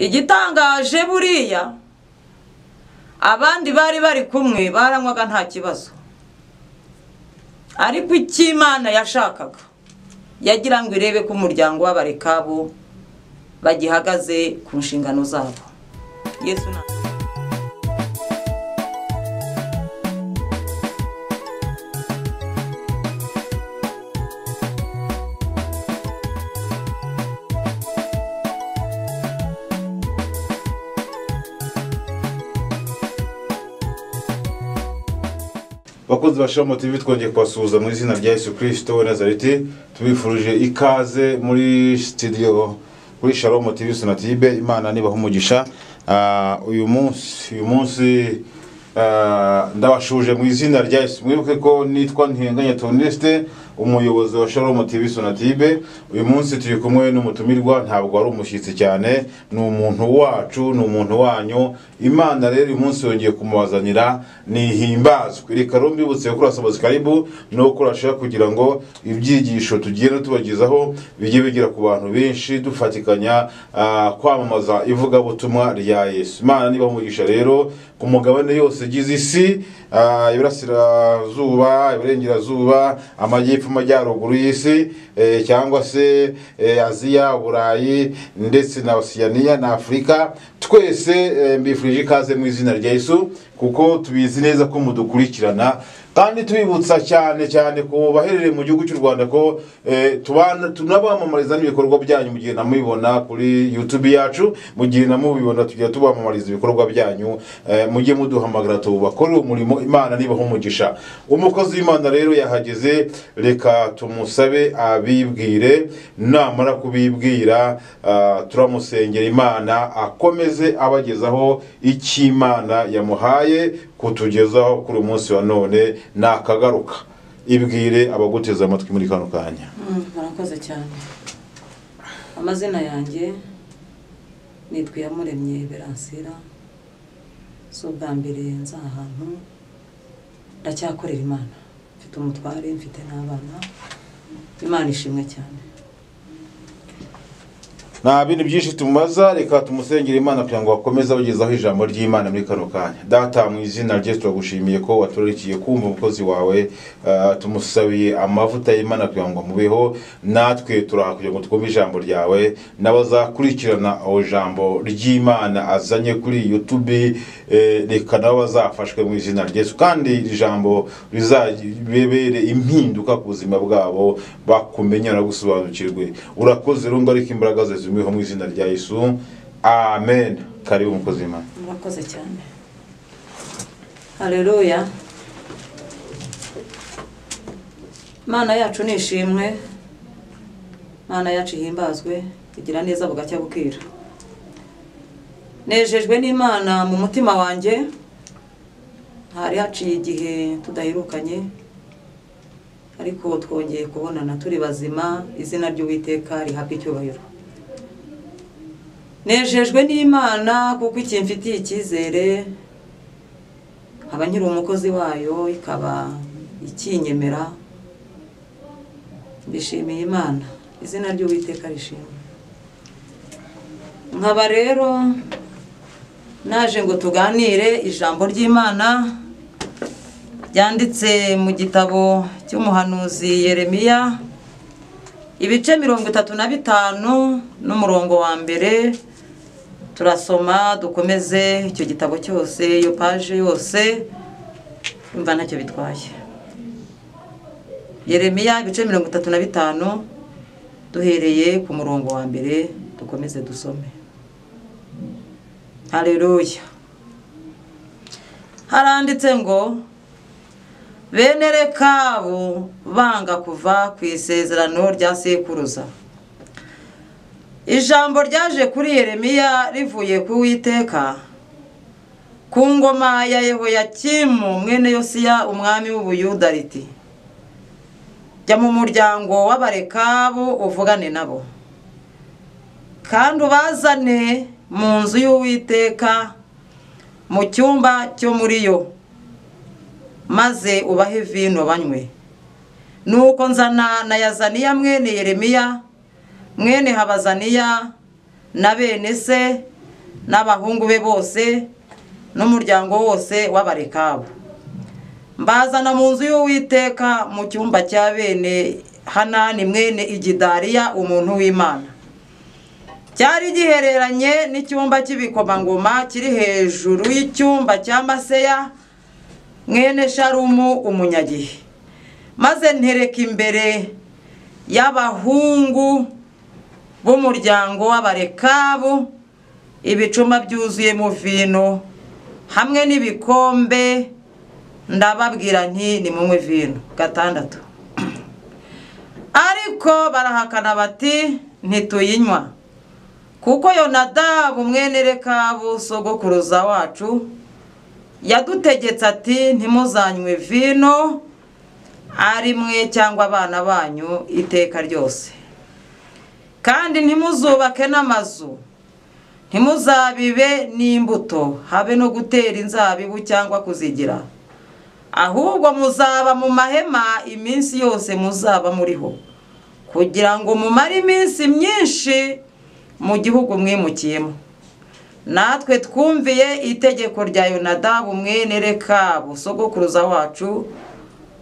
igitangaje buriya abandi bari kumwe baranywaga nta kibazo, ariko icy'Imana yashakaga yagira ngo irebe ko umuryango w'Abarekabu bagihagaze ku nshingano zabo. Yesu na bakozi ba Shalom TV twongeye kubasuhuza mu izina rya Yesu Kristo wa Nazareti. Tubifuruje ikaze muri studio kuri Shalom TV Sonatibe. Imana nibaho umugisha. Uyu munsi ndabashuje mu izina rya Yesu. Mwibuke ko nitwa Ntihenganya Toneste, umuyobozi wa Shalom TV Sonatibe. Uyu munsi turi kumwe n'umutumirwa, ntabwo ari umushyitsi cyane, ni umuntu wacu, ni umuntu wanyu. Imana rero uyu munsi yongeye kumubazanira nihimbazwe. Reka rumbibutse ko urasoboza karibu no kurashaka kugira ngo ibyigisho tugiye tubagezaho bijye bigira ku bantu benshi, dufatikanya kwamamaza ivuga butumwa rya Yesu. Imana niba umugisha rero ku mugabane yose gize isi, iburasirazuba, iburengerazuba, amajyepfo, amajyaruguru y'isi, cyangwa se Aziya, Burayi ndetse na Oceania na Afrika, twese mbifurije ikaze mu izina rya Yesu, kuko tubizi neza ko mudukurikirana, kandi tubibutsa cyane ko baherereye mu gihugu cy'u Rwanda ko tunabamamariza n'ibikorwa byanyu mu gihe namubibona kuri YouTube yacu, mu gihe namubibona tugiye tubamamariza ibikorwa byanyu, mujye muduhamagara tubakorere umurimo. Imana nibaho umugisha. Umukozi w'Imana rero yahageze, reka tumusabe abibwire, namara kubibwira turamusengera Imana akomeze abagezaho icy'Imana yamuhaye kutugezaho kuri umunsi wa none nakagaruka. Ibwire abaguteza amatwi muri kano kanya. Murakoze cyane. Amazina yanjye nitwa Iyamuremye Beransira. So bwa mbere nza ahantu ndacyakorera Imana, mfite umutware, mfite n'abana. Imana ishimwe cyane. Nta bintu byinshi tumubaza, reka tumusengera Imana kugira ngo akomeze abagezaho ijambo ry'Imana muri kano kanya. Data, mu izina rye turagushimiye ko waturikiye kumva umukozi wawe, tumusabiye amavuta y'Imana kugira ngo mubeho, natwe turahakugira ngo twumve ijambo ryawe, n'abazakurikirana aho jambo ry'Imana azanye kuri YouTube, reka nabo bazafashwe mu izina rya Yesu, kandi iri jambo rizabebere impinduka ku buzima bwabo, bakumenya no gusobanukirwe. Urakoze runga ariko imbaraga ze zimweho mu izina rya Yesu, amen. Karibu umukozi w'Imana. Murakoze cyane. Haleluya. Mana yacu nishimwe, Mana yacu ihimbazwe, igira neza bugacya bukira. Nejejwe n'Imana mu mutima wanjye, hari haciye igihe tudahirukanye, ariko twongeye kubonana turi bazima. Izina ry'Uwiteka rihabwe icyubahiro. Nejejwe n'Imana kuko ikimfitiye icyizere, nkaba nkiri umukozi wayo, ikaba ikinyemera. Mbishimiye Imana, izina ry'Uwiteka rishimwe. Nkaba rero naje ngo tuganire ijambo ry'Imana ryanditse mu gitabo cy'umuhanuzi Yeremiya, ibice 35 n'umurongo wa mbere. Turasoma dukomeze icyo gitabo cyose, iyo page yose, umva ntacyo bitwaye. Yeremiya ibice 35 duhereye ku murongo wa mbere, dukomeze dusome. Haleluya. Haranditse ngo, bene Rekabu banga kuva ku isezerano rya sekuruza. Ijambo ryaje kuri Yeremiya rivuye ku Uwiteka ku ngoma ya Yehoyakimu mwene Yosiya umwami w'Ubuyuda riti, jya mu muryango w'Abarekabu uvugane nabo, kandi ubazane mu nzu y'Uwiteka mu cyumba cyo muri yo, maze ubahe vino banywe. Nuko nzana na Yazaniya mwene Yeremiya mwene Habazaniya na bene se n'abahungu be bose n'umuryango wose w'Abarekabu. Mbazana mu nzu y'Uwiteka mu cyumba cya bene Hanani mwene Igidariya umuntu w'Imana. Cyari gihereranye n'icyumba cy'ibikomangoma kiri hejuru y'icyumba cya Maseya mwene Shalumu umunyagihe. Maze ntereka imbere y'abahungu b'umuryango w'Abarekabu ibicuma byuzuyemo vino hamwe n'ibikombe, ndababwira nti nimunywe vino. 6. Ariko barahakana bati ntituyinywa, kuko Yonadabu mwene Rekabu sogokuruza wacu yadutegetse ati ntimuzanywe vino ari mwe cyangwa abana banyu iteka ryose, kandi ntimuzubake n'amazu, ntimuzabibe n'imbuto, habe no gutera inzabibu cyangwa kuzigira, ahubwo muzaba mu mahema iminsi yose muzaba muriho, kugira ngo mumare iminsi myinshi mu gihugu mwimukiyemo. Natwe twumviye itegeko rya Yonadabu mwene Rekabu sogokuruza wacu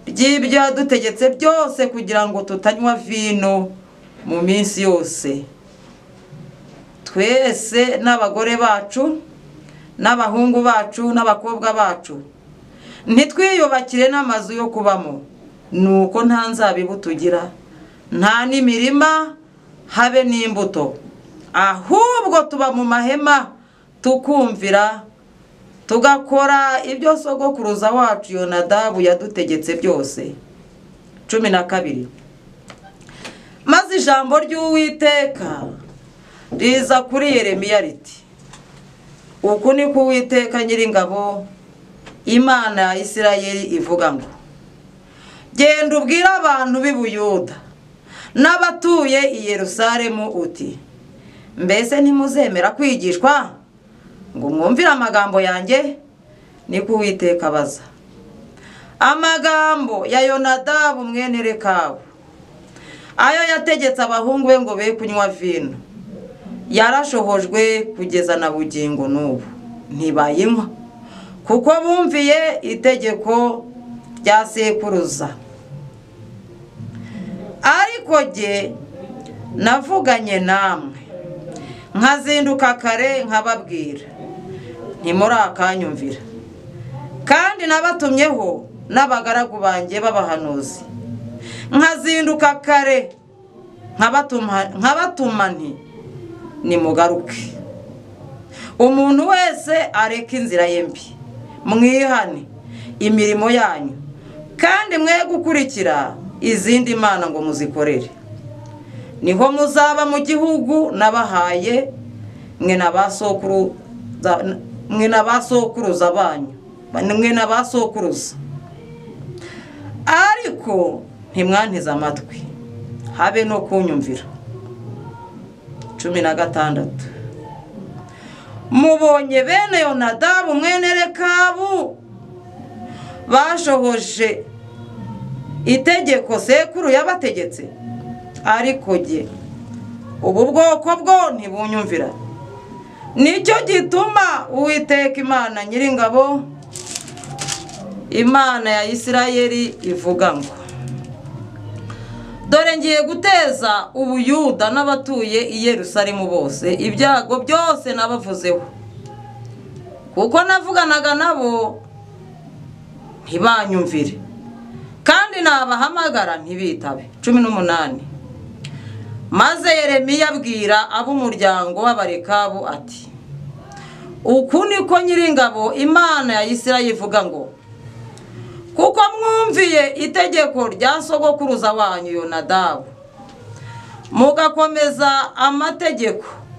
ry'ibyo yadutegetse byose, kugira ngo tutanywa vino mu minsi yose, twese n'abagore bacu n'abahungu bacu n'abakobwa bacu, ntitwiyubakire n'amazu yo kubamo, nuko nta nzabibu tugira, nta n'imirima, habe n'imbuto, ahubwo tuba mu mahema tukumvira, tugakora ibyo sogokuruza wacu Yonadabu yadutegetse byose. 12. Maze ijambo ry'Uwiteka riza kuri Yeremiya riti, uku ni ko Uwiteka Nyiringabo Imana ya Isirayeli ivuga ngo, genda ubwira abantu b'i Buyuda n'abatuye i Yerusalemu uti, mbese ntimuzemera kwigishwa ngo mwumvire amagambo yanjye? Niko Uwiteka abaza. Amagambo ya Yonadabu mwene Rekabu, ayo yategetse abahungu be ngo be kunywa vino, yarashohojwe kugeza na bugingo n'ubu ntibayinywa, kuko bumviye itegeko rya sekuruza. Ariko jye navuganye namwe nkazinduka kare nkababwira, ntimurakanyumvira, kandi nabatumyeho n'abagaragu banjye b'abahanuzi, nkazinduka kare nkabatuma nti nimugaruke, umuntu wese areka inzira ye mbi, mwihane imirimo yanyu, kandi mwe gukurikira izindi mana ngo muzikorere, niho muzaba mu gihugu nabahaye mwe n'abasokuruza banyu, mwe n'abasokuruza. Ariko ntimwantiza amatwi, habe no kunyumvira. 16. Mubonye bene Yonadabu mwene Rekabu bashohoje itegeko sekuru yabategetse, ariko jye ubu bwoko bwo ntibunyumvira. Nicyo gituma Uwiteka Imana Nyiringabo Imana ya Isirayeli ivuga ngo, dore ngiye guteza Ubuyuda n'abatuye i Yerusalemu bose ibyago byose nabavuzeho, kuko navuganaga nabo ntibanyumvire, kandi nabahamagara ntibitabe. 18. Maze Yeremiya abwira ab'umuryango w'Abarekabu ati, uku niko Nyiringabo Imana ya Isirayeli ivuga ngo, kuko mwumviye itegeko rya sogokuruza wanyu Yonadabu, mugakomeza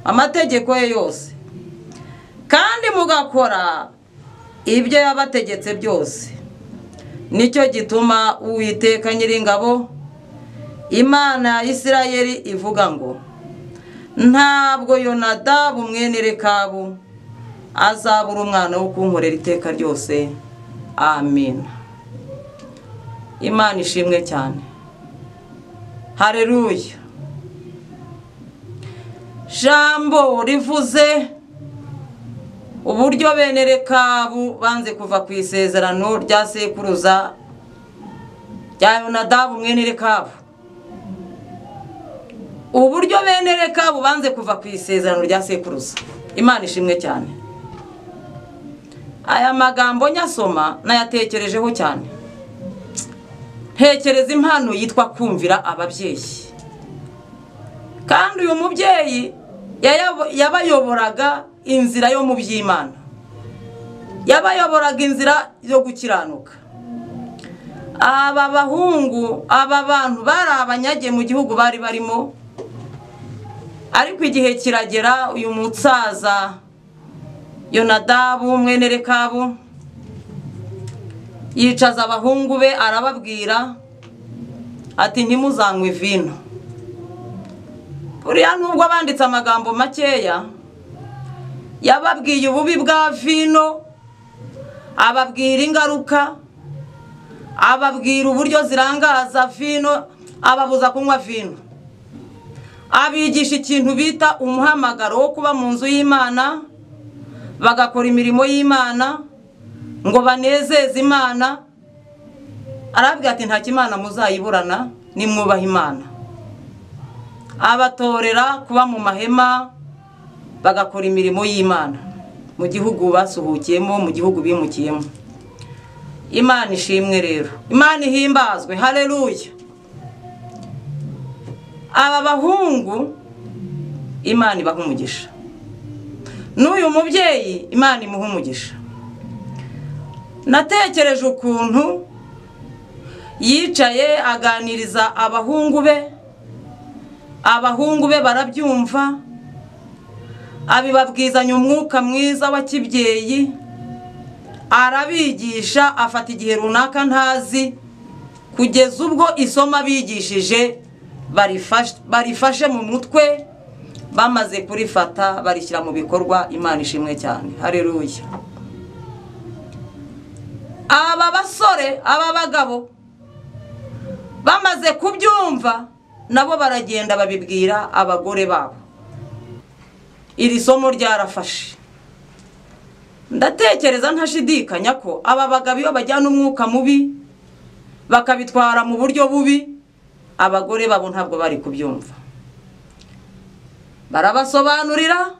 amategeko ye yose, kandi mugakora ibyo yabategetse byose, nicyo gituma Uwiteka Nyiringabo Imana ya Isirayeli ivuga ngo, ntabwo Yonadabu mwene Rekabu azabura umwana wo kunkorera iteka ryose. Amen. Imana ishimwe cyane. Haleluya. Jambo rivuze uburyo bene Rekabu banze kuva ku isezerano rya sekuruza rya Yonadabu mwene Rekabu, uburyo bene Rekabu banze kuva ku isezerano rya sekuruza. Imana ishimwe cyane. Aya magambo nyasoma nayatekerejeho cyane, ntekereza impano yitwa kumvira ababyeyi. Kandi uyu mubyeyi yabayoboraga inzira yo mu by'Imana, yabayoboraga inzira yo gukiranuka. Aba bahungu, aba bantu bari abanyage mu gihugu bari barimo, ariko igihe kiragera uyu mutsaza Yonadabu mwene Rekabu yicaza abahungu be arababwira ati ntimuzanywe vino. Buriya nubwo banditse amagambo makeya, yababwiye ububi bwa vino, ababwira ingaruka, ababwira uburyo zirangaza vino, ababuza kunywa vino, abigisha ikintu bita umuhamagaro wo kuba mu nzu y'Imana, bagakora imirimo y'Imana ngo banezeze Imana. Arabwira ati nta kimana muzayiburana nimwubaha Imana. Abatorera kuba mu mahema bagakora imirimo y'Imana mu gihugu basuhukiyemo, mu gihugu bimukiyemo. Imana ishimwe rero, Imana ihimbazwe, haleluya. Aba bahungu Imana ibaha umugisha, n'uyu mubyeyi Imana imuha umugisha. Natekereje ukuntu yicaye aganiriza abahungu be, abahungu be barabyumva, abibabwizanya umwuka mwiza wa kibyeyi, arabigisha, afata igihe runaka ntazi, kugeza ubwo isomo abigishije barifashe mu mutwe, bamaze kurifata barishyira mu bikorwa. Imana ishimwe cyane, haleluya. Aba basore, aba bagabo bamaze kubyumva, nabo baragenda babibwira abagore babo. Iri somo ryarafashe. Ndatekereza ntashidikanya ko aba bagabo iyo bajyana umwuka mubi bakabitwara mu buryo bubi, abagore babo ntabwo bari kubyumva. Barabasobanurira,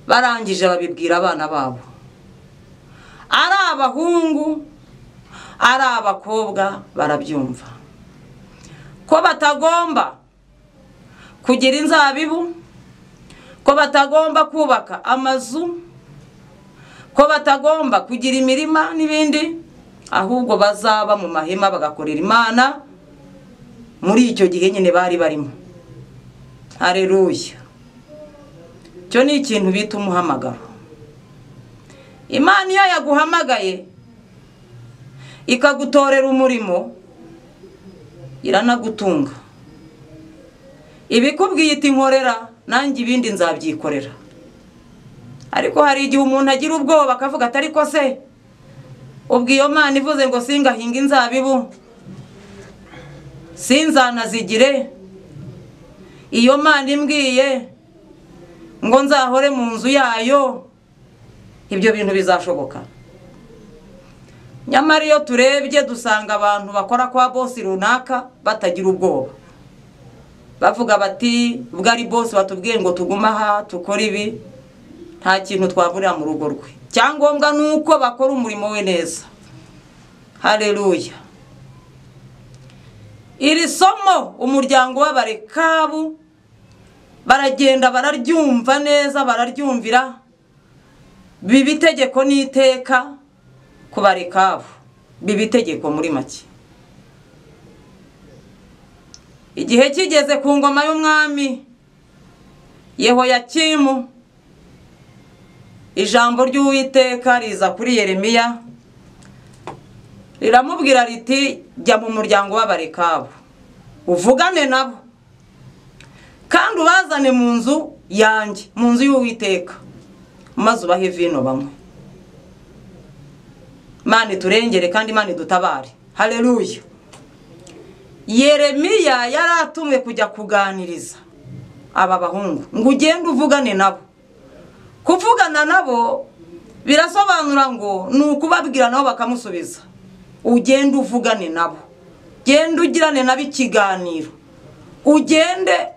barangije babibwira abana babo, ari abahungu ari abakobwa barabyumva, ko batagomba kugira inzabibu, ko batagomba kubaka amazu, ko batagomba kugira imirima n'ibindi, ahubwo bazaba mu mahema bagakorera Imana muri icyo gihe nyine bari barimo. Haleluya. Cyo ni ikintu bita umuhamagaro. Imana iyo yaguhamagaye ikagutorera umurimo, iranagutunga. Ibikubwiye iti nkorera, nanjye ibindi nzabyikorera. Ariko hari igihe umuntu agira ubwoba akavuga ati ariko se ubwo iyo Mana ivuze ngo singahinga inzabibu, sinzanazigire, iyo Mana imbwiye ngo nzahore mu nzu yayo, ibyo bintu bizashoboka? Nyamara iyo turebye dusanga abantu bakora kwa bosi runaka batagira ubwoba, bavuga bati ubwo ari bosi watubwiye ngo tuguma aha tukora ibi, nta kintu twaburira mu rugo rwe. Cyangombwa nuko bakora umurimo we neza. Haleluya. Iri somo umuryango w'Abarekabu baragenda bararyumva neza, bararyumvira, biba itegeko n'iteka ku Barekabu, biba itegeko muri make. Igihe kigeze ku ngoma y'umwami Yehoyakimu, ijambo ry'Uwiteka riza kuri Yeremiya, riramubwira riti jya mu muryango w'Abarekabu uvugane nabo, kandi ubazane mu nzu yanjye, mu nzu y'Uwiteka, maze ubahe vino bamwe. Imana iturengere kandi Imana idutabare. Haleluya. Yeremiya yaratumwe kujya kuganiriza aba bahungu, ngo ugende uvugane nabo, kuvugana nabo birasobanura ngo ni ukubabwira nabo bakamusubiza. Ugende uvugane nabo, genda ugirane nabo ikiganiro, ugende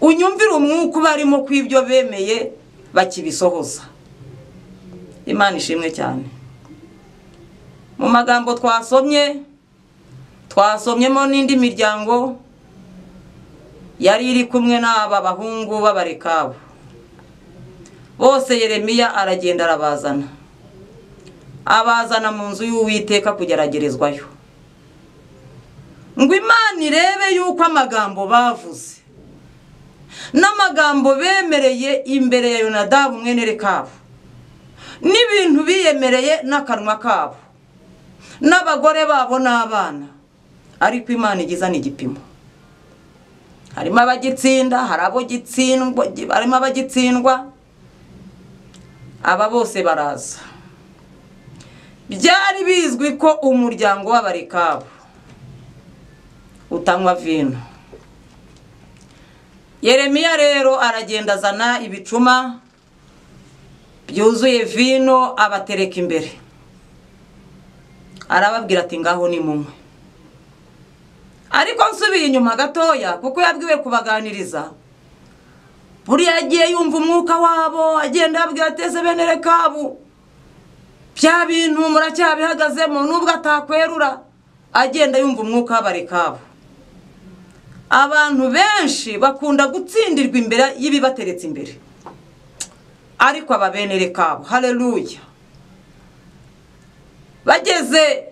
unyumvire umwuka barimo kw'ibyo bemeye bakibisohoza. Imana ishimwe cyane. Mu magambo twasomyemo n'indi miryango yari iri kumwe n'aba bahungu b'Abarekabu. Bose Yeremiya aragenda arabazana, abazana mu nzu y'Uwiteka kugeragerezwayo, ngo Imana irebe yuko amagambo bavuze n'amagambo bemereye imbere ya Yonadabu mwene Rekabu n'ibintu biyemereye n'akanwa kabo n'abagore babo n'abana, ariko Imana igizana igipimo. Harimo abagitsinda, harimo abagitsindwa. Aba bose baraza. Byari bizwi ko umuryango w'Abarekabu utanywa vino. Yeremiya rero aragenda azana ibicuma byuzuye vino abatereka imbere. Arababwira ati ngaho ni mumwe. Ariko nsubiye inyuma gatoya kuko yabwiwe kubaganiriza, buri yagiye yumva umwuka wabo, agenda yabwira ateze bene Rekabu bya bintu muracyabihagazemo nubwo atakwerura, agenda yumva umwuka w'Abarekabu. Abantu benshi bakunda gutsindirwa imbere y'ibibateretse imbere, ariko aba bene Rekabu, haleluya, bageze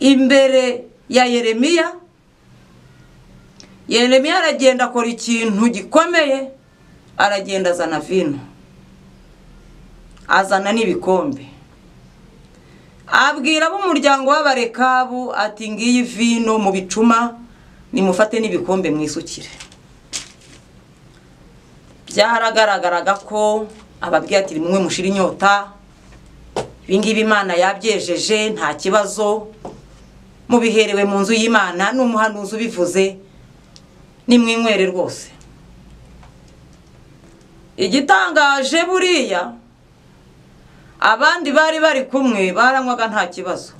imbere ya Yeremiya. Yeremiya aragenda akora ikintu gikomeye, aragenda azana vino, azana n'ibikombe, abwira ab'umuryango w'Abarekabu ati ngiyi vino mu bicuma, nimufate n'ibikombe mwisukire. Byaragaragaraga ko ababwiye ati mumwe mushira inyota, ibingibi Imana yabyejeje nta kibazo, mubiherewe mu nzu y'Imana, n'umuhanuzi ubivuze nimwinywere rwose. Igitangaje buriya abandi bari kumwe baranywaga nta kibazo,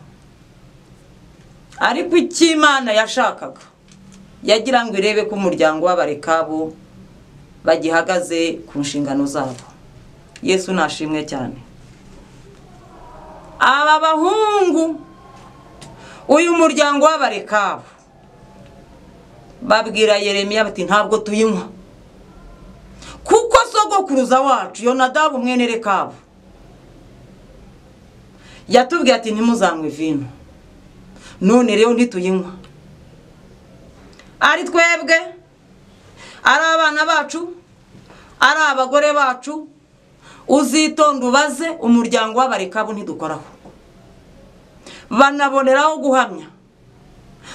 ariko icyo Imana yashakaga yagira ngo irebe ko umuryango w'Abarekabu bagihagaze ku nshingano zabo. Yesu nashimwe cyane. Aba bahungu, uyu muryango w'Abarekabu babwira Yeremiya bati ntabwo tuyinywa, kuko sogokuruza wacu Yonadabu mwene Rekabu yatubwiye ati ntimuzanywe vino, none rero ntituyinywa. Ari twebwe, ari abana bacu, ari abagore bacu, uzitonda ubaze umuryango w'Abarekabu ntidukoraho. Banaboneraho guhamya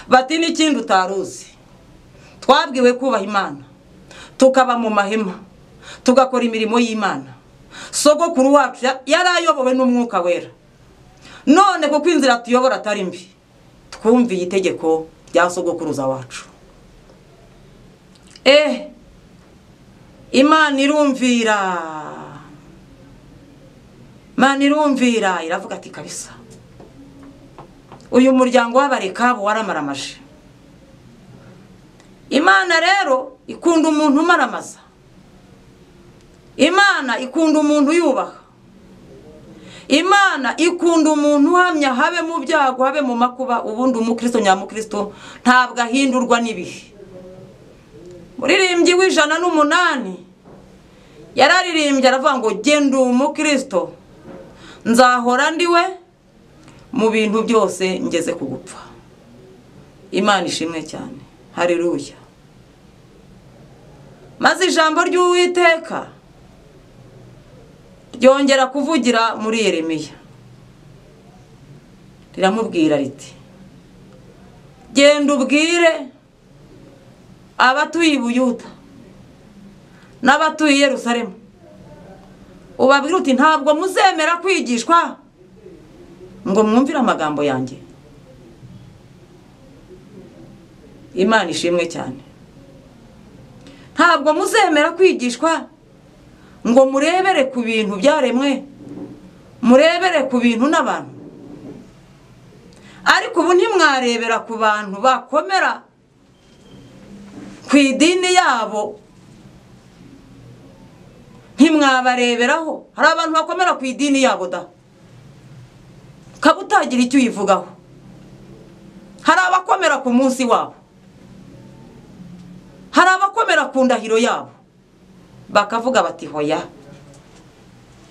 bati n'ikindi utaruzi, twabwiwe kubaha Imana, tukaba mu mahema, tugakora imirimo y'Imana. Sogokuru wacu yari ayobowe n'umwuka wera, none kuko inzira tuyobora atari mbi, twumviye itegeko rya sogokuruza wacu. Imana irumvira, Imana irumvira, iravuga ati kabisa uyu muryango w'Abarekabu waramaramaje. Imana rero ikunda umuntu umaramaza, Imana ikunda umuntu yubaha, Imana ikunda umuntu uhamya, habe mu byago habe mu makuba. Ubundi umukristo nyamukristo ntabwo ahindurwa n'ibihe. Muririmbyi w'108 yararirimbye aravuga ngo genda umukristo nzahora ndiwe mu bintu byose ngeze kugupfa. Imana ishimwe cyane, haleluya. Maze ijambo ry'Uwiteka ryongera kuvugira muri Yeremiya, riramubwira riti genda ubwire abatuye i Buyuda n'abatuye i Yerusalemu, ubabwira uti ntabwo muzemera kwigishwa ngo mwumvire amagambo yanjye. Imana ishimwe cyane. Ntabwo muzemera kwigishwa ngo murebere ku bintu byaremwe, murebere ku bintu n'abantu. Ariko ubu ntimwarebera ku bantu bakomera ku idini yabo, ntimwabareberaho. Hari abantu bakomera ku idini yabo da, ukaba utagira icyo uyivugaho. Hari abakomera ku munsi wabo, hari abakomera ku ndahiro yabo, bakavuga bati hoya,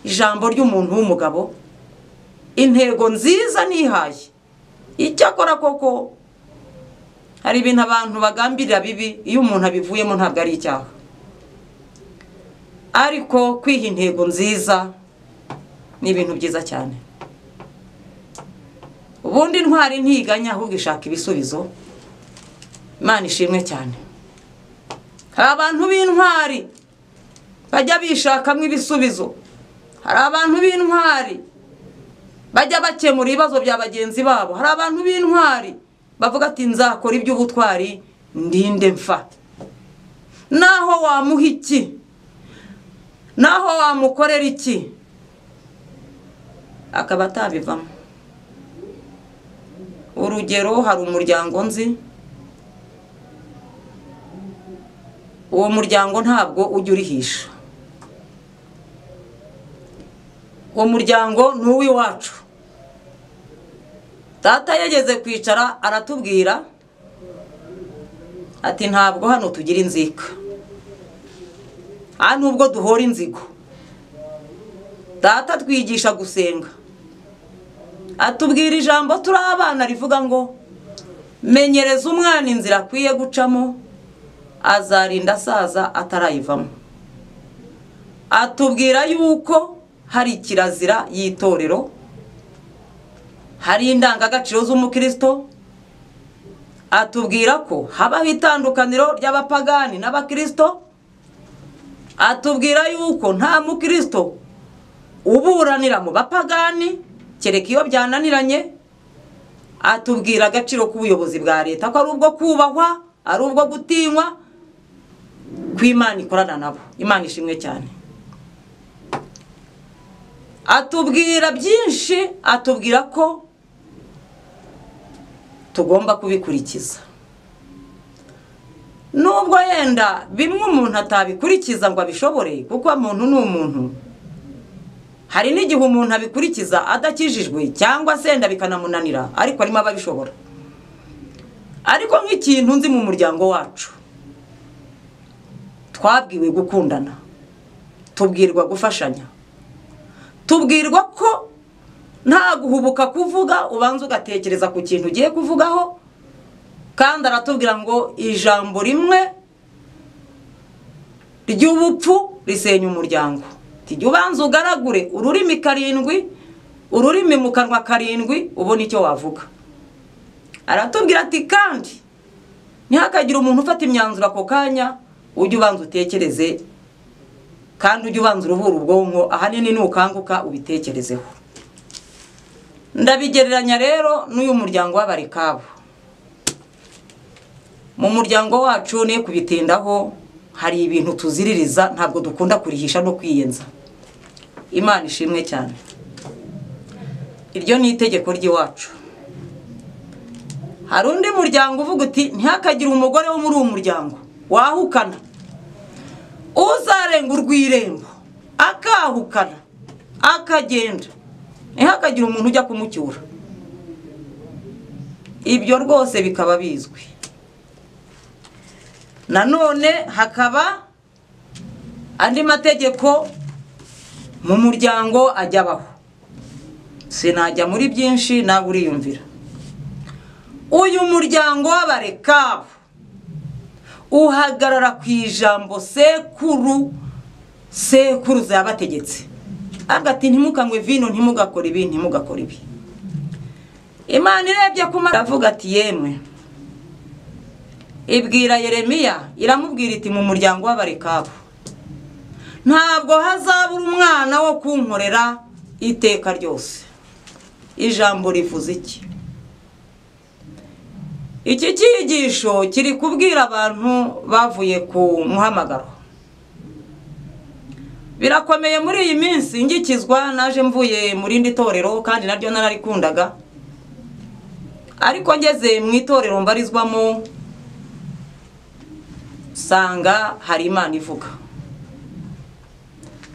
ijambo ry'umuntu w'umugabo, intego nziza nihaye. Icyakora koko hari ibintu abantu bagambirira bibi, iyo umuntu abivuyemo ntabwo ari icyaha. Ariko kwiha intego nziza ni ibintu byiza cyane. Ubundi intwari ntiganya, ahubwo ishaka ibisubizo. Imana ishimwe cyane. Hari abantu b'intwari bajya bishakamo ibisubizo. Hari abantu b'intwari bajya bakemura ibibazo bya bagenzi babo. Hari abantu b'intwari bavuga ati nzakora iby'ubutwari ndinde mfa. Naho wamuha iki, naho wamukorera iki, akaba atabivamo. Urugero, hari umuryango nzi, uwo muryango ntabwo ujya urihisha. Uwo muryango ni uw'iwacu. Data yageze kwicara aratubwira ati ntabwo hano tugira inzika, hano ubwo duhora inzigo. Data twigisha gusenga, atubwira ijambo turi abana rivuga ngo menyereza umwana inzira akwiye gucamo, azarinda asaza atarayivamo. Atubwira yuko hari kirazira y'itorero, hari indangagaciro z'umukristo. Atubwira ko habaho itandukaniro ry'abapagani n'abakristo. Atubwira yuko nta mukristo uburanira mu bapagani kereka iyo byananiranye. Atubwira agaciro k'ubuyobozi bwa leta ko ari ubwo kubahwa, ari ubwo gutinywa, ko Imana ikorana nabo. Imana ishimwe cyane. Atubwira byinshi, atubwira ko tugomba kubikurikiza. Nubwo yenda bimwe umuntu atabikurikiza ngo abishobore, kuko umuntu ni umuntu. Hari n'igihe umuntu abikurikiza adakijijwe cyangwa se yenda bikanamunanira, ariko arimo ababishobora. Ariko nk'ikintu nzi mu muryango wacu, twabwiwe gukundana, tubwirwa gufashanya, tubwirwa ko nta guhubuka kuvuga, ubanza ugatekereza ku kintu ugiye kuvugaho. Kandi aratubwira ngo ijambo rimwe ry'ubupfu risenya umuryango. Tijya ubanza ugaragure ururimi karindwi, ururimi mu kanwa karindwi, ubona icyo wavuga. Aratubwira ati kandi ntihakagire umuntu ufata imyanzuro ako kanya, ujye ubanza utekereze, kandi ujye ubanza uruhura ubwonko, ahanini nukanguka ubitekerezeho. Ndabigereranya rero n'uyu muryango w'abarekabu. Mu muryango wacu ne kubitindaho, hari ibintu tuziririza, ntabwo dukunda kurihisha no kwiyenza. Imana ishimwe cyane. Iryo ni itegeko ry'iwacu. Hari undi muryango uvuga uti ntihakagire umugore wo muri uwo muryango wahukana, uzarenga urw'irembo akahukana akagenda, ntihakagire umuntu ujya kumucyura. Ibyo rwose bikaba bizwi. Nanone hakaba andi mategeko mu muryango ajyabaho. Sinajya muri byinshi, nawe uriyumvira. Uyu muryango w'abarekabu uhagarara ku ijambo sekuruza yabategetse. Agati ntimukanywe vino, ntimugakora ibi, ntimugakora ibi. Imana irebye kumara avuga ati yemwe, ibwira Yeremiya, iramubwira iti mu muryango w'abarekabu ntabwo hazabura umwana wo kunkorera iteka ryose. Ijambo rivuze iki? Iki cyigisho kiri kubwira abantu bavuye ku muhamagaro. birakomeye muri iyi minsi ngikizwa naje mvuye muri ndi torero kandi naryo nararikundaga ariko ngeze mu itorero mbarizwamo sanga hari Imana ivuga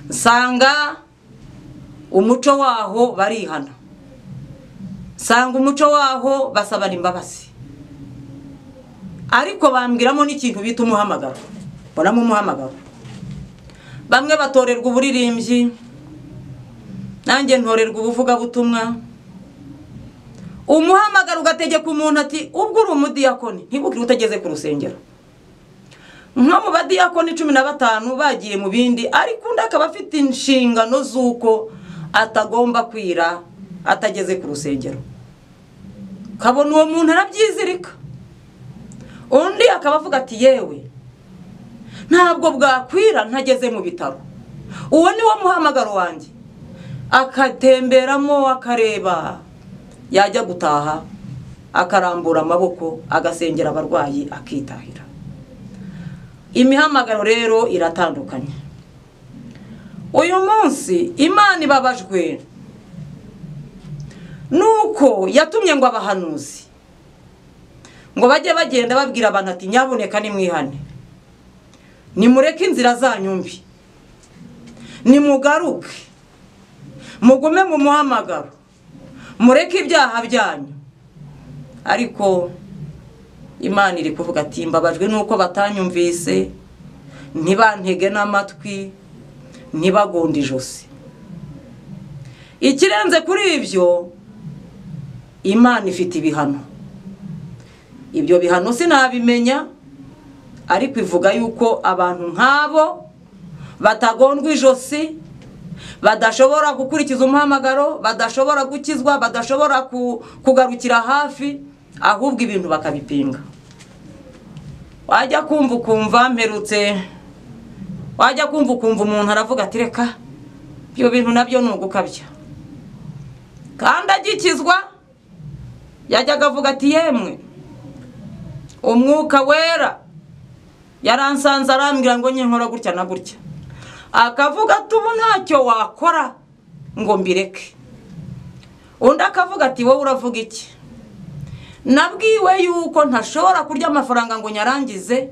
sanga umuco waho barihana sanga umuco waho basabana imbabazi ariko bambwiramo n'ikintu bita umuhamagaro bonamo umuhamagaro bamwe batorerwa uburirimbyi nanjye ntorerwa ubuvuga butumwa umuhamagaro ugategeka umuntu ati ubwo uri umudiyakoni ntibukire utageze ku rusengero nko mu badiyakoni 15 bagiye mu bindi ariko undi akaba afite inshingano z'uko atagomba kwira atageze ku rusengero kabona uwo muntu arabyizirika undi akaba avuga ati yewe ntabwo bwakwira ntageze mu bitaro uwo ni wo muhamagaro wanjye akatemberamo akareba yajya gutaha akarambura amaboko agasengera abarwayi akitahira imihamagaro rero iratandukanye uyu munsi Imana ibabajwe nuko yatumye ngo abahanuzi ngo bajye bagenda babwira abantu ati nyaboneka nimwihane nimureke inzira zanyu mbi nimugaruke mugume mu muhamagaro mureke ibyaha byanyu ariko Imana iri kuvuga ati mbabajwe nuko batanyumvise ntibantege n'amatwi ntibagonde ijosi ikirenze kuri ibyo Imana ifite ibihano ibyo bihano sinabimenya ariko ivuga yuko abantu nk'abo batagondwa ijosi badashobora gukurikiza umuhamagaro badashobora gukizwa badashobora kugarukira hafi ahubwo ibintu bakabipinga wajya kumva mperutse wajya kumva umuntu aravuga ati reka ibyo bintu nabyo nugukabya kandi agikizwa yajyaga avuga ati yemwe umwuka wera yaransanze arambwira ngo nyinkora gutya na gutya akavuga ati ubu ntacyo wakora ngo mbireke undi akavuga ati wowe uravuga iki nabwiwe yuko ntashobora kurya amafaranga ngo nyarangize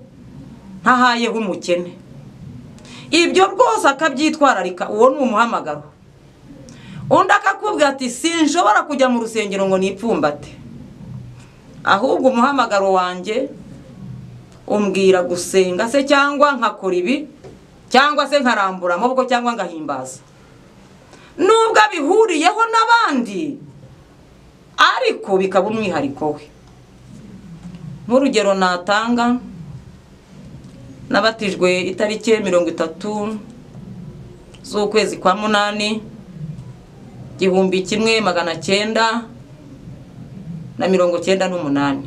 ntahayeho umukene ibyo rwose akabyitwararika uwo ni umuhamagaro undi akakubwira ati sinshobora kujya mu rusengero ngo nipfumbate ahubwo umuhamagaro wanjye umbwira gusenga se cyangwa nkakora ibi cyangwa se nkarambura amaboko cyangwa ngahimbaza nubwo bihuriyeho n'abandi ariko bikaba umwihariko we nk'urugero natanga nabatijwe itariki 30 z'ukwezi kwa 8 1998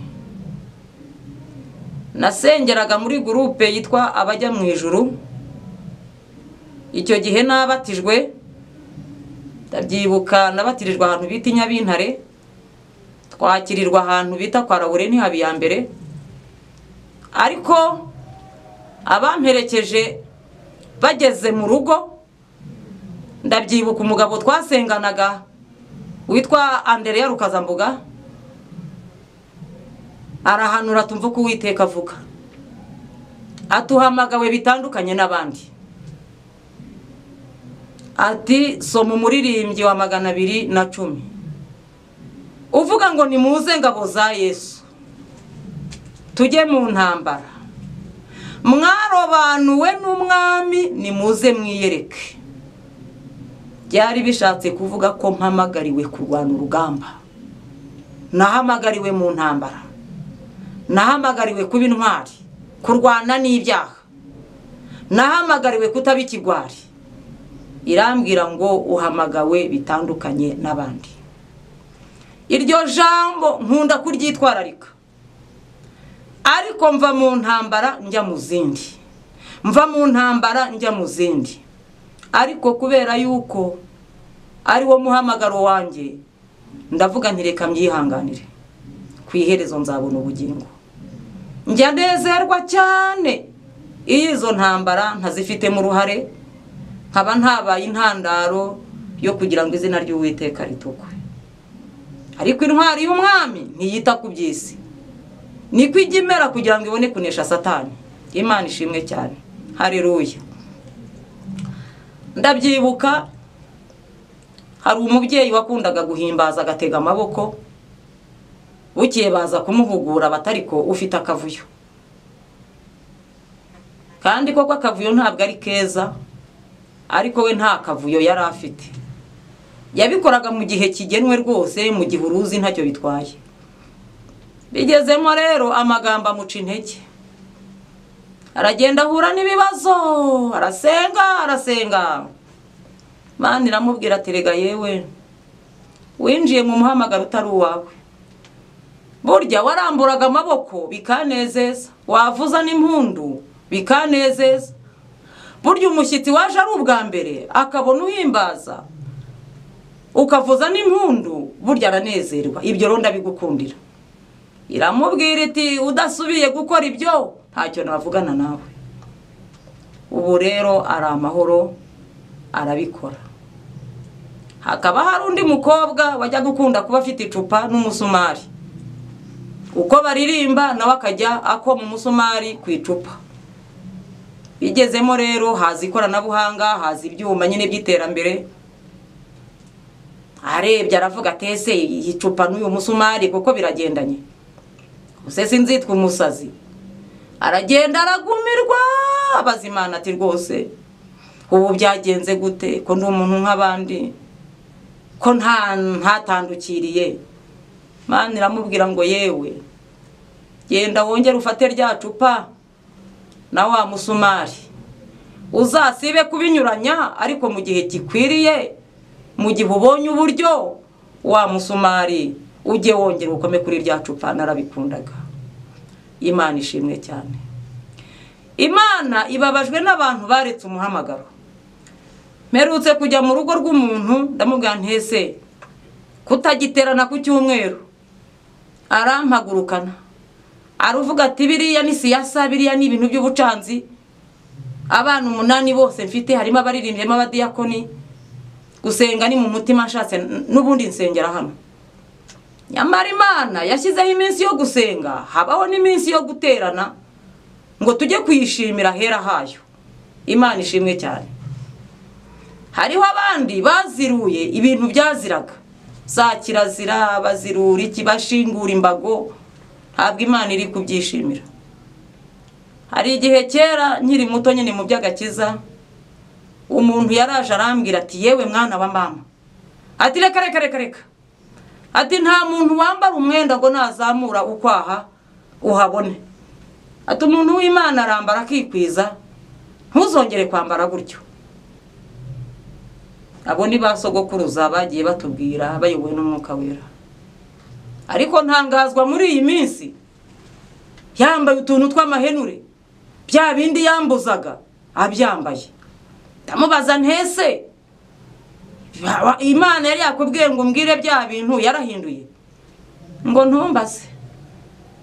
nasengeraga muri groupe yitwa abajya mu ijuru icyo gihe nabatijwe ndabyibuka nabatirijwe ahantu bita Nyabintare twakirirwa ahantu bita kwa Rabure ntihabi ya mbere ariko abamperekeje bageze mu rugo ndabyibuka umugabo twasenganaga witwa Andereya Rukazambuga arahanura tumva ko Uwiteka avuga atuhamagawe bitandukanye n'abandi ati soma umuririmbyi wa 210 uvuga ngo nimuze ngabo za Yesu tujye mu ntambara mwarobanuwe n'umwami nimuze mwiyereke byari bishatse kuvuga ko mpamagariwe kurwana urugamba nahamagariwe mu ntambara nahamagariwe kuba intwari kurwana n'ibyaha nahamagariwe kutaba ikigwari irambwira ngo uhamagawe bitandukanye n'abandi iryo jambo nkunda kuryitwararika ariko mva mu ntambara njya mu zindi ariko kubera yuko ari wo muhamagaro wanjye ndavuga nti reka myihanganire kwiherezo nzabona ubugingo njya nezerwa cyane iyo izo ntambara ntazifite mu ruhare nkaba ntabaye intandaro yo kugira ngo izina ry'Uwiteka ritukwe. Ariko intwari y'umwami ntiyita ku by'isi, niko ijya imera kugira ngo ibone kunesha Satani. Imana ishimwe cyane. Haleluya. Ndabyibuka hari umubyeyi wakundaga guhimbaza agatega amaboko, bukiye baza kumuhugura batariko ufite akavuyo. Kandi koko akavuyo ntabwo ari keza, ariko we nta kavuyo yari afite. Yabikoraga mu gihe kigenwe rwose, mu gihe uruzi ntacyo bitwaye. Bigezemo rero amagambo amuca intege, aragenda ahura n'ibibazo, arasenga. Mana iramubwira ati rega yewe, winjiye mu muhamagaro utari uwawe. Burya waramburaga amaboko bikanezeza, wavuza n'impundu bikanezeza. Burya umushyitsi waje ari ubwa mbere akabona uhimbaza ukavuza n'impundu, burya aranezerwa. Ibyo rero ndabigukundira. Iramubwira iti udasubiye gukora ibyo ntacyo navugana nawe. Ubu rero ari amahoro, arabikora. Hakaba hari undi mukobwa wajya gukunda kuba afite icupa n'umusumari. Uko baririmba nawe akajya akoma umusumari ku icupa. Bigezemo rero haza ikoranabuhanga, haza ibyuma nyine by'iterambere. Arebye aravuga ati ese iyi cupa n'uyu musumari kuko biragendanye, use sinzitwa umusazi. Aragenda aragumirwa, abazimana ati rwose ubu byagenze gute ko ndi umuntu nk'abandi, ko ntatandukiriye. Mana iramubwira ngo yewe, genda wongere ufate rya cupa na wa musumari, uzasibe kubinyuranya, ariko mu gihe gikwiriye, mu gihe ubonye uburyo, wa musumari ujye wongera ukome kuri rya cupa. Narabikundaga. Imana ishimwe cyane. Imana ibabajwe n'abantu baretse umuhamagaro. Mperutse kujya mu rugo rw'umuntu, ndamubwira ntese kutagiterana ku cyumweru. Arampagurukana, aruvuga ati biriya ni siyasa, biriya ni ibintu by'ubucanzi. Abantu 8 bose mfite, harimo abaririmbyemo abadiyakoni. Gusenga ni mu mutima, nshatse n'ubundi nsengera hano. Nyamara Imana yashyizeho iminsi yo gusenga, habaho n'iminsi yo guterana ngo tujye kwishimira hera hayo. Imana ishimwe cyane. Hariho abandi baziruye ibintu byaziraga, za kirazira, bazirura iki, bashingura imbago. Ntabwo Imana iri kubyishimira. Hari igihe kera nkiri muto nyine mu by'agakiza, umuntu yaraje arambwira ati yewe mwana wa mama, ati reka, ati nta muntu wambara umwenda ngo nazamura ukwaha uhabone. Ati umuntu w'Imana arambara akikwiza, ntuzongere kwambara gutyo. Abo ni basogokuruza bagiye batubwira, bayobowe n'Umwuka Wera. Ariko ntangazwa muri iyi minsi, yambaye utuntu tw'amahenure, bya bindi yambuzaga abyambaye. Ndamubaza ntese Imana yari yakubwiye ngo mbwire bya bintu yarahinduye? Ngo ntumbaze.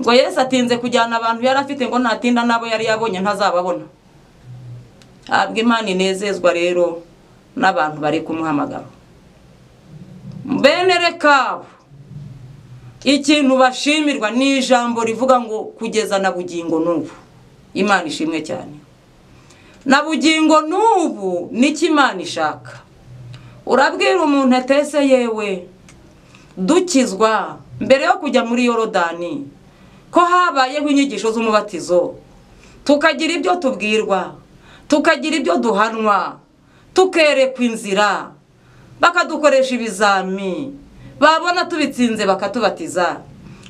Ngo Yesu atinze kujyana abantu yari afite, ngo natinda nabo yari yabonye ntazababona. Abwe Imana inezezwa rero n'abantu bari kumuhamagara. Bene rekabo, ikintu bashimirwa ni ijambo rivuga ngo kugeza na bugingo n'ubu. Imana ishimwe cyane. Na bugingo n'ubu niki Imana ishaka. Urabwira umuntu atese yewe, dukizwa mbere yo kujya muri Yorodani ko habayeho inyigisho z'umubatizo, tukagira ibyo tubwirwa, tukagira ibyo duhanwa, tukerekwa inzira, bakadukoresha ibizami, babona tubitsinze bakatubatiza,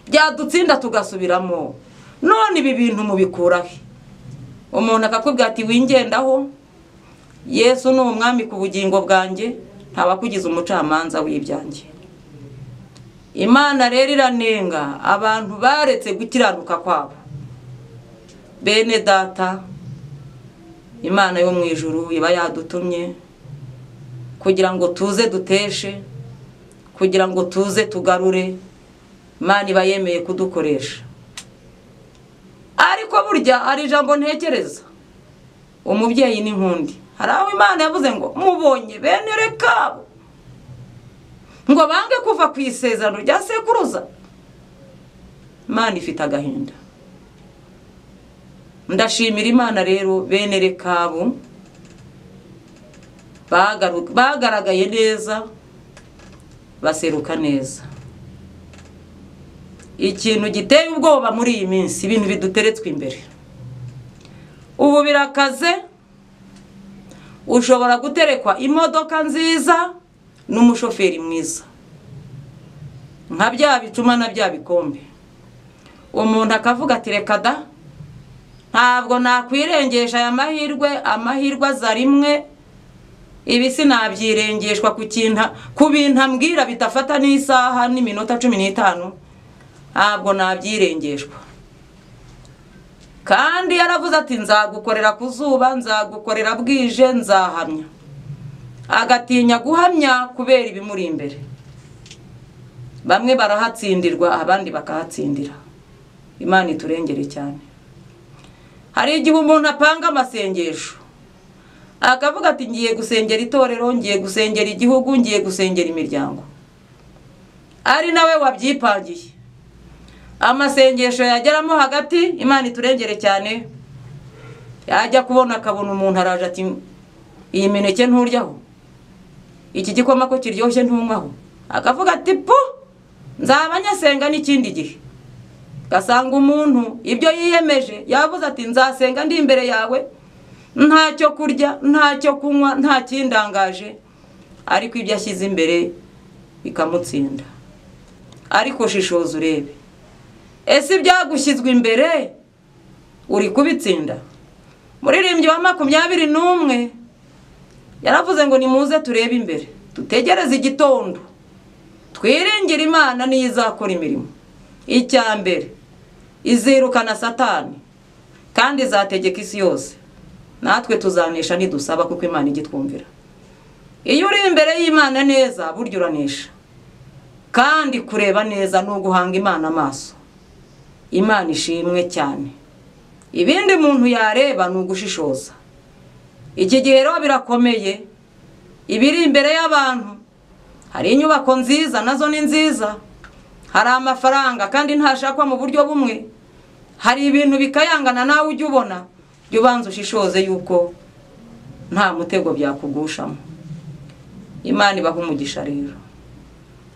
byadutsinda tugasubiramo. None ibi bintu mubikurahe? Umuntu akakubwira ati wingendaho, Yesu ni umwami ku bugingo bwanjye, ntabakugize umucamanza w'ibyanjye. Imana rero iranenga abantu baretse gukiranuka kwabo. Bene data, Imana yo mu ijuru iba yadutumye kugira ngo tuze duteshe, kugira ngo tuze tugarure. Imana iba yemeye kudukoresha. Ariko burya ari ijambo ntekereza, umubyeyi n'inkundi. hari aho Imana yavuze ngo mubonye bene Rekabu ngo bange kuva ku isezerano rya sekuruza. Imana ifite agahinda. Ndashimira Imana rero bene Rekabu bagaragaye neza, baseruka neza. Ikintu giteye ubwoba muri iyi minsi, ibintu biduteretswe imbere ubu birakaze. Ushobora guterekwa imodoka nziza n'umushoferi mwiza, nka bya bicuma na bya bikombe. Umuntu akavuga ati reka da, ntabwo nakwirengesha aya amahirwe aza rimwe, ibi sinabyirengeshwa ku bintu ambwira bitafata n'isaha n'iminota 15, ntabwo nabyirengeshwa. Kandi yaravuze ati nzagukorera ku zuba, nzagukorera bwije, nzahamya. Agatinya guhamya kubera ibimuri imbere. Bamwe barahatsindirwa, abandi bakahatsindira. Imana iturengere cyane. Hari igihe umuntu apanga amasengesho, akavuga ati ngiye gusengera itorero, ngiye gusengera igihugu, ngiye gusengera imiryango, ari nawe wabyipangiye. Amasengesho yageramo hagati, Imana iturengere cyane, yajya kubona akabona umuntu araje ati iyi mineke nturyaho, iki gikoma ko kiryoshye ntunywaho. Akavuga ati pu, nzabanyasenga n'ikindi gihe. Gasanga umuntu ibyo yiyemeje, yavuze ati nzasenga ndi imbere yawe, ntacyo kurya, ntacyo kunywa, nta kindangaje, ariko ibyo ashyize imbere bikamutsinda. Ariko shishoza urebe, ese byagushyizwe imbere uri kubitsinda? Muririmbyi wa 21 yaravuze ngo nimuze turebe imbere, tutegereze igitondo, twiringire Imana niyo izakora imirimo. Icyambere, izirukana Satani kandi izategeka isi yose. Natwe tuzanesha nidusaba kuko Imana igitwumvira. Iyo uri imbere y'Imana neza, buryo uranesha. Kandi kureba neza no guhanga Imana amaso. Imana ishimwe cyane. Ibindi muntu yareba no gushishoza. Iki gihe rero birakomeye, ibiri imbere y'abantu. Hari inyubako nziza, nazo ni nziza. Hari amafaranga kandi ntashakwa mu buryo bumwe. Hari ibintu bikayangana nawe ujye ubona, jya ubanza ushishoze yuko nta mutego byakugushamo. Imana ibaha umugisha rero.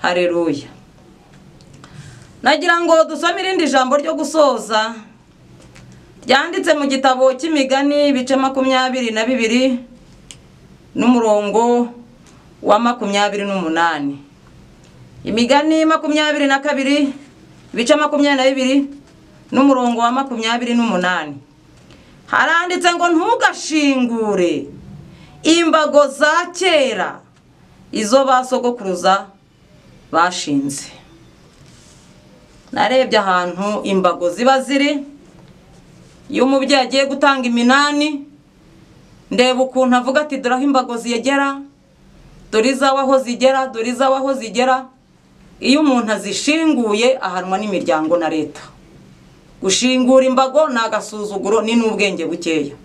Haleluya. Nagira ngo dusome irindi jambo ryo gusoza, ryanditse mu gitabo cy'Imigani ibice 22 n'umurongo wa 28. Imigani 22 ibice 22 n'umurongo wa 28. Haranditse ngo ntugashingure imbago za kera, izo basogokuruza bashinze. Narebye ahantu imbago ziba ziri, iyo umubyeyi agiye gutanga iminani, ndeba ukuntu avuga ati dore aho imbago ziyegera, dore izawe aho zigera, dore izawe aho zigera. Iyo umuntu azishinguye ahanwa n'imiryango na leta. Gushingura imbago ni agasuzuguro, ni n'ubwenge bukeya.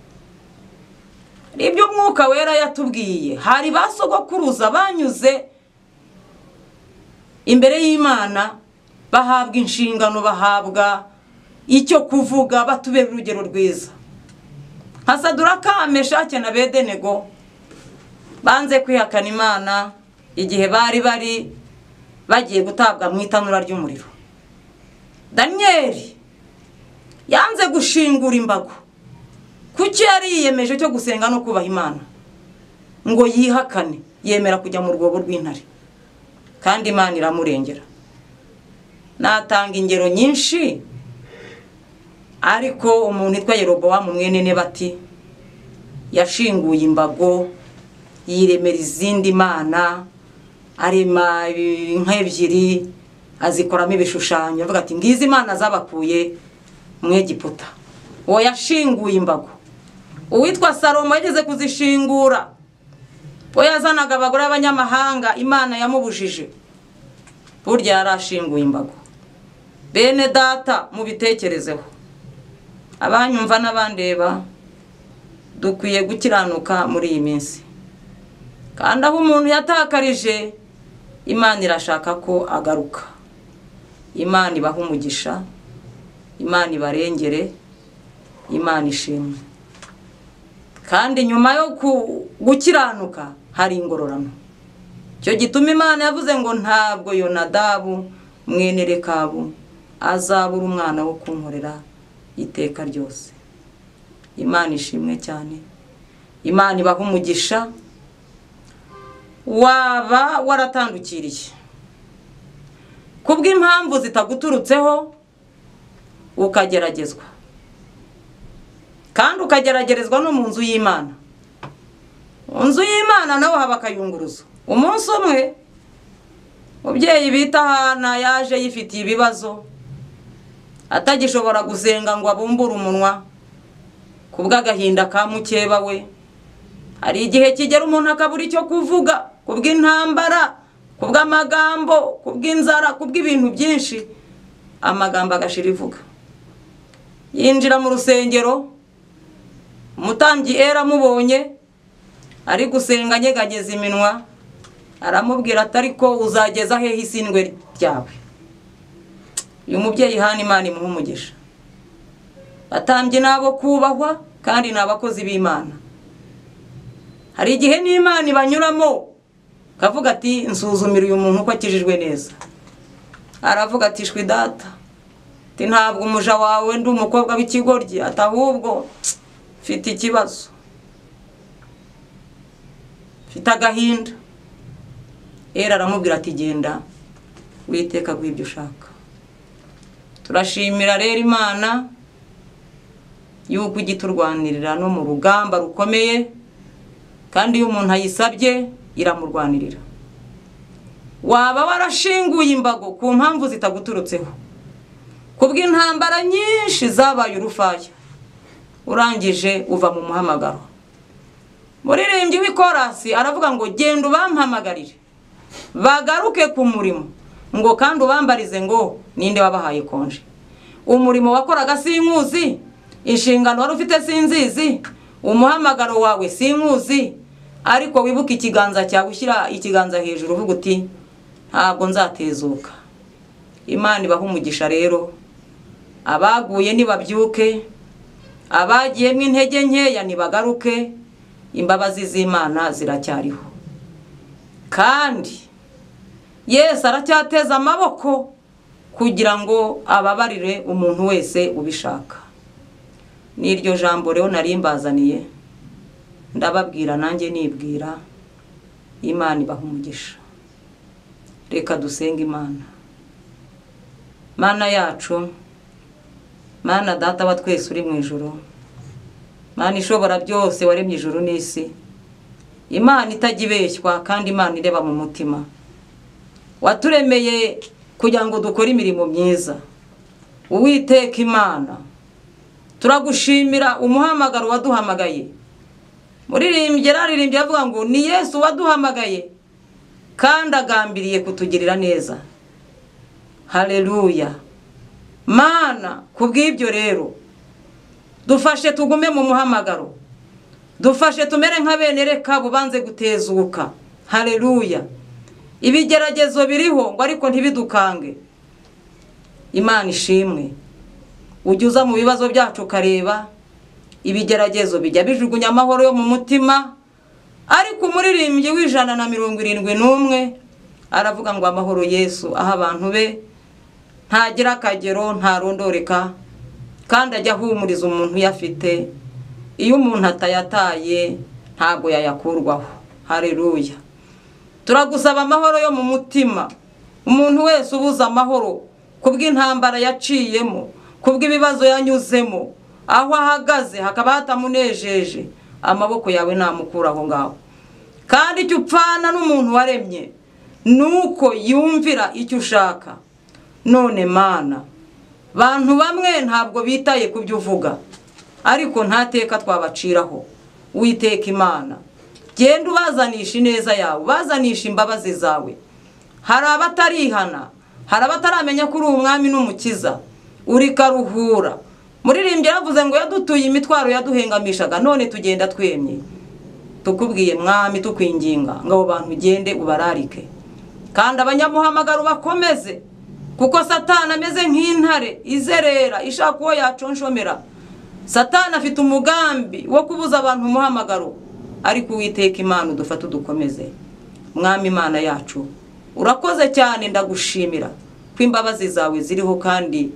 Ibyo Mwuka Wera yatubwiye, hari basogokuruza banyuze imbere y'Imana, bahabwa inshingano, bahabwa icyo kuvuga, batubera urugero rwiza. Nka Saduraka, Meshake na Abedenego banze kwihakana Imana igihe bari bagiye gutabwa mu itanura ry'umuriro. Danieli yanze gushingura imbago, kuki yari yiyemeje cyo gusenga no kubaha Imana, ngo yihakane, yemera kujya mu rwobo rw'intare, kandi Imana iramurengera. Natanga ingero nyinshi, ariko umuntu witwa Yerobowamu mwene Nebati yashinguye imbago, yiremera izindi mana, arema inka ebyiri, azikoramo ibishushanyo, avuga ati ngizi imana zabakuye mu Egiputa. Uwo yashinguye imbago. Uwitwa Salomo yageze kuzishingura, we yazanaga abagore b'abanyamahanga, Imana yamubujije. Burya yarashinguye imbago. Bene data mubitekerezeho, abanyumva n'abandeba, dukwiye gukiranuka muri iyi minsi, kandi aho umuntu yatakarije Imana irashaka ko agaruka. Imana ibaha umugisha, Imana ibarengere, Imana ishimwe. Kandi nyuma yo gukiranuka hari ingororano. Cyo gituma Imana yavuze ngo ntabwo Yonadabu mwene Rekabu azabura umwana wo kunkorera iteka ryose. Imana ishimwe cyane, Imana ibaha umugisha. Waba waratandukiriye kubw'impamvu zitaguturutseho ukageragezwa, kandi ukageragerezwa no mu nzu y'Imana. Mu nzu y'Imana naho haba akayunguruzo. Umunsi umwe umubyeyi bita Hana yaje yifitiye ibibazo, atagishobora gusenga ngo abumbure umunwa kubw'agahinda ka mukeba we. Hari igihe kigera umuntu akabura icyo kuvuga kubw'intambara, kubw'amagambo, kubw'inzara, kubw'ibintu byinshi, amagambo agashira ivuga. Yinjira mu rusengero, umutambyi amubonye ari gusenga anyeganyeza iminwa, aramubwira ati ariko uzageza hehe isindwe ryawe? Uyu mubyeyi Hana Imana imuha umugisha. Batambye nabo kubahwa kandi n'abakozi b'Imana. Hari igihe n'Imana ibanyuramo kavuga ati nsuzumira uyu muntu ko akijijwe neza. Aravuga ati shwi data, ati ntabwo umuja wawe ndi umukobwa w'ikigoryi, ati ahubwo mfite ikibazo, mfite agahinda. Aramubwira ati genda witeka gw'ibyo ushaka. Turashimira rero Imana yuko igiturwanirira no mu rugamba rukomeye, kandi iyo umuntu ayisabye iramurwanirira. Waba warashinguye imbago ku mpamvu zitaguturutseho, kubw'intambara nyinshi zabaye urufaya, urangije uva mu muhamagaro. Muririmbyi w'ikorasi aravuga ngo genda ubampamagarire bagaruke ku murimo, ngo kandi ubambarize ngo ninde wabahaye konje. Umurimo wakoraga sinkuzi, inshingano wari ufite sinzizi, umuhamagaro wawe sinkuzi, ariko wibuka ikiganza cyawe, ushyira ikiganza hejuru uvuga uti ntabwo nzatezuka. Imana ibaha umugisha rero. Abaguye nibabyuke, abagiyemo intege nkeya nibagaruke, imbabazi z'Imana ziracyariho. Kandi Yesu aracyateza amaboko kugira ngo ababarire umuntu wese ubishaka. N'iryo jambo rero narimbazaniye, ndababwira nanjye nibwira. Imana ibaha umugisha. Reka dusenga Imana. Mana yacu, Mana data wa twese uri mu ijuru, Mana ishobora byose waremye ijuru n'isi, Imana itagibeshywa kandi Imana ireba mu mutima. Waturemeye kugira ngo dukore imirimo myiza. Uwiteka Imana, turagushimira umuhamagaro waduhamagaye. Muririmbyi aririmbye avuga ngo ni Yesu waduhamagaye kandi agambiriye kutugirira neza. Haleluya. Mana, kubw'ibyo rero dufashe tugume mu muhamagaro, dufashe tumere nka bene Rekabu banze gutezuka. Haleluya. Ibigeragezo biriho ngo ariko ntibidukange. Imana ishimwe. Ujya mu bibazo byacu ukareba ibigeragezo bijya bijugunya amahoro yo mu mutima, ariko umuririmbyi w'171 aravuga ngo amahoro Yesu aha abantu be ntagira akagero, ntarondoreka, kandi ajya ahumuriza umuntu yafite. Iyo umuntu atayataye ntabwo yayakurwaho. Haleluya. Turagusaba amahoro yo mu mutima. Umuntu wese ubuza amahoro kubw'intambara yaciyemo, kubw'ibibazo yanyuzemo, aho ahagaze hakaba hatamunejeje, amaboko yawe namukura aho ngaho. Kandi icyo upfana n'umuntu waremye nuko yumvira icyo ushaka. None Mana, bantu bamwe ntabwo bitaye kubyo uvuga, ariko ntateka twabaciraho. Witeka Imana, genda ubazanisha ineza yawe, bazanisha imbabazi zawe. Hari abatarihana, hari abataramenya kuri umwami n'umukiza. Uri karuhura muririmbyi yavuze ngo yadutuye imitwaro yaduhengamishaga none tugenda twemye tukubwiye mwami tukwinginga ngo abo bantu ugende ubararike kandi abanyamuhamagaro bakomeze kuko Satani ameze nk'intare izerera ishaka uwo yaconshomera. Satani afite umugambi wo kubuza abantu umuhamagaro ariko Uwiteka Imana udufata udukomeze. Mwami Imana yacu urakoze cyane ndagushimira ko imbabazi zawe ziriho kandi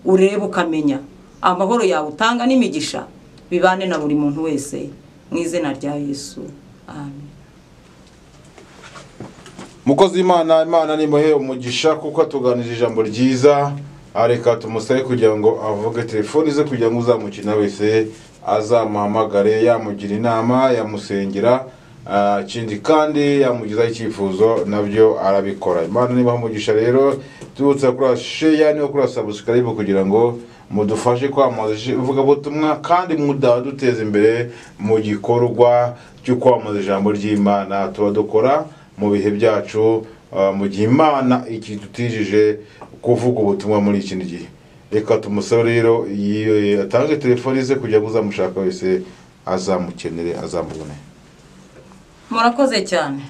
ureba ukamenya amahoro yawe utanga n'imigisha bibane na buri muntu wese mu izina rya Yesu amen. Mukozi Imana nimuhe umugisha kuko atuganije ijambo ryiza. Areka tumusabe kugira ngo avuge telefoni ze kugira ngo uzamukina wese azamuhamagare yamugira inama yamusengera ikindi kandi yamugizaho icyifuzo nabyo arabikora. Imana nibaha umugisha rero tubutsa kuri share no kuri subscribe kugira ngo mudufashe kwamaza uvuga butumwa kandi mudaduteza imbere mu gikorwa cyo kwamaza ijambo ry'Imana tuba dukora mu bihe byacu mu gihe Imana ikidutijije kuvuga ubutumwa muri iki gihe. Reka tumusabe rero atange telefoni ze kugira ngo uzamushaka wese azamukenere azamubone. Murakoze cyane.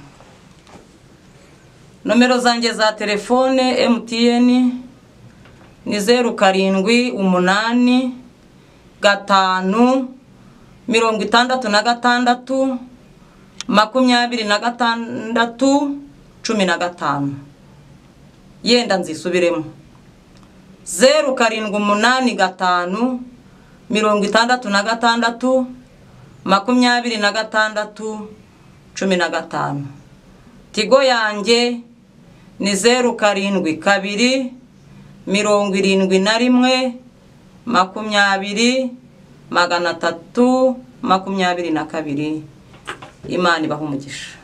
Nomero zanjye za telefone MTN ni 0785 566 26 yenda nzisubiremo 0785 56 26 15. Tigo yanjye ni 07 2 71 20 322. Imana ibaha umugisha.